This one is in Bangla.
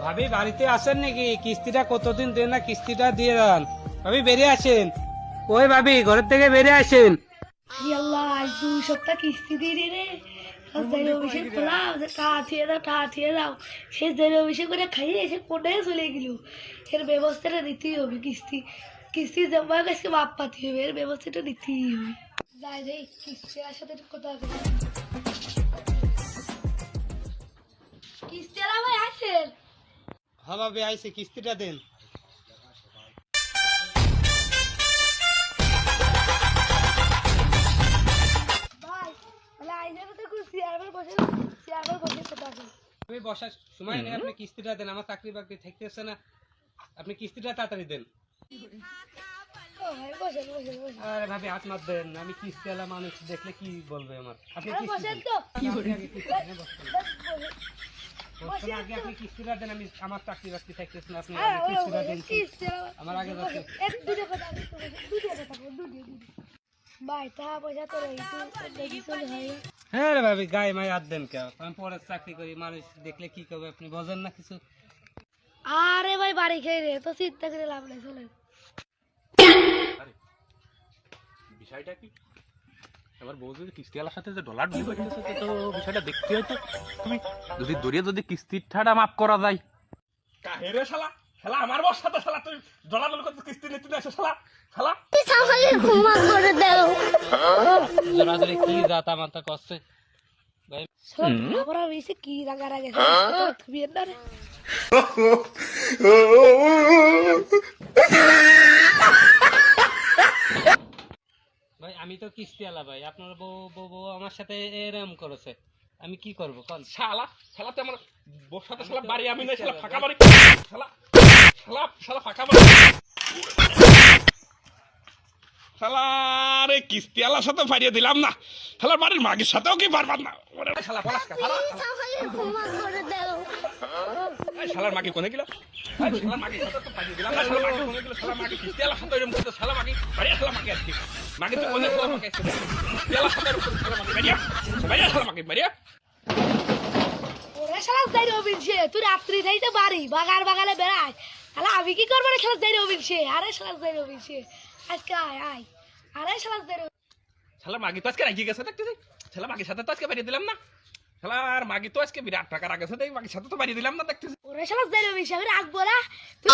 ভাবি বাড়িতে আসেন নাকি? কিস্তিটা কতদিন দেন না, কিস্তিটা দিয়ে দেন। ভাবি বেরিয়ে আসেন। ওই ভাবি ঘরের থেকে বেরিয়ে আসেন। আল্লাহ আজ 2 সপ্তাহ কিস্তি দিয়ে রে রাজধানী অফিসে খোলাম টা থিয়ে দাও সে দেরি অফিসে করে খাইয়ে এসে কোটায় চলে গেল। এর ব্যবস্থাটা নিতেই হবে। কিস্তি জমা গেছে বাপ পাতি হবে, এর ব্যবস্থাটা নিতেই হবে। যাই রে কিস্তি সাথে একটু কথা বলি। কিস্তি আলা ভাই আসেন। হ্যাঁ ভাবি আইসে, কিস্তিটা দেন। ভাই তাহলে আইসেন তো একটু চেয়ারম্যান বসে কথা বলি। আমি বসার সময় নেই, আপনি কিস্তিটা দেন। আমার চাকরি বাকরি থাকতেছে না, আপনি কিস্তিটা তাড়াতাড়ি দেন। ও ভাই বসেন বসেন বসেন। আরে ভাবি হাত মাত দেন, আমি কিস্তি আলা মানুষ দেখলে কি বলবে আমার। আপনি আরে কিস্তি বসেন দেন। তো। আগে কিস্তি দেন, বসেন আগে আপনি কিস্তিটা দেন। আমি আমার চাকরি বাকরি থাকতেছে না, আপনি আগে কিস্তিটা দেন। আমার আগে যাচ্ছে। ভাই টাকা পয়সা তো হ্যাঁ রে ভাবি গায়ে মায়ে হাত দেন কে? আমি পরে চাকরি করি, মানুষ দেখলে কি করবে আপনি বোঝেন না কিছু। আরে ভাই বাড়ি খেয়ে রে, তো চিন্তা করে লাভ নাই, চলেন। আরে বিষয়টা কি? এবার বউ যদি কিস্তিওয়ালার সাথে যে ডলার ডিল করতেছে তো বিষয়টা দেখতে হয়তো তুমি যদি দরিয়া যদি কিস্তির ঠাড়া মাফ করা যায়। কাহেরে শালা শালা আমার বস সাথে শালা তুই ডলার ডলার করতে কিস্তি নিতে না শালা শালা জোরাজোরি কি জাত আমার তা করছে ভাই। আবার বেশি কি রাগা রাগে তুমি না রে। ভাই আমি তো কিস্তি আলা ভাই, আপনার বউ বউ বউ আমার সাথে এরম করেছে, আমি কি করবো কোন? শালা শালা তুই আমার বউর সাথে শালা বাড়ি আমি না শালা ফাঁকা বাড়ি শালা শালা শালা ফাঁকা বাড়ি শালা রে কিস্তিওয়ালার সাথে ফাড়িয়ে দিলাম না, শালার বাড়ির মাগির সাথেও কি পারবার না। ওরে শালা বলাস কা শালা এই শালার মাগি কোনে গেল? এই শালার মাগির সাথে তো ফাড়িয়ে দিলাম না, শালার মাগি কোনে গেল? শালার মাগি কিস্তিওয়ালার সাথে এরকম করতে শালা মাগি বাড়িয়া শালা মাগি আজকে মাগি তো কোনে শালা মাগি কিস্তিওয়ালার সাথে এরকম করতে শালা মাগি বাড়িয়া বাড়িয়া শালা মাগি বাড়িয়া। ওরে শালা যাই অফিসে, তুই রাত্রি যাইতে বাড়ি বাগালে বেড়ায়। তাহলে আমি কি করবো রে শালা যাই অফিসে? আরে শালা যাই অফিসে আজকে আয় আয়। আরে শালা যাই শালার মাগি তো আজকে রাগিয়ে গেছে দেখতেছি, শালা মাগির সাথে তো আজকে বাড়িয়ে দিলাম না, শালার মাগি তো আজকে বিরাট টাকা রাখেছে তাই মাগির সাথে তো বাড়িয়ে দিলাম না দেখতেছি। ওরে শালা যাই অফিসে আমি রাখবো না। তুই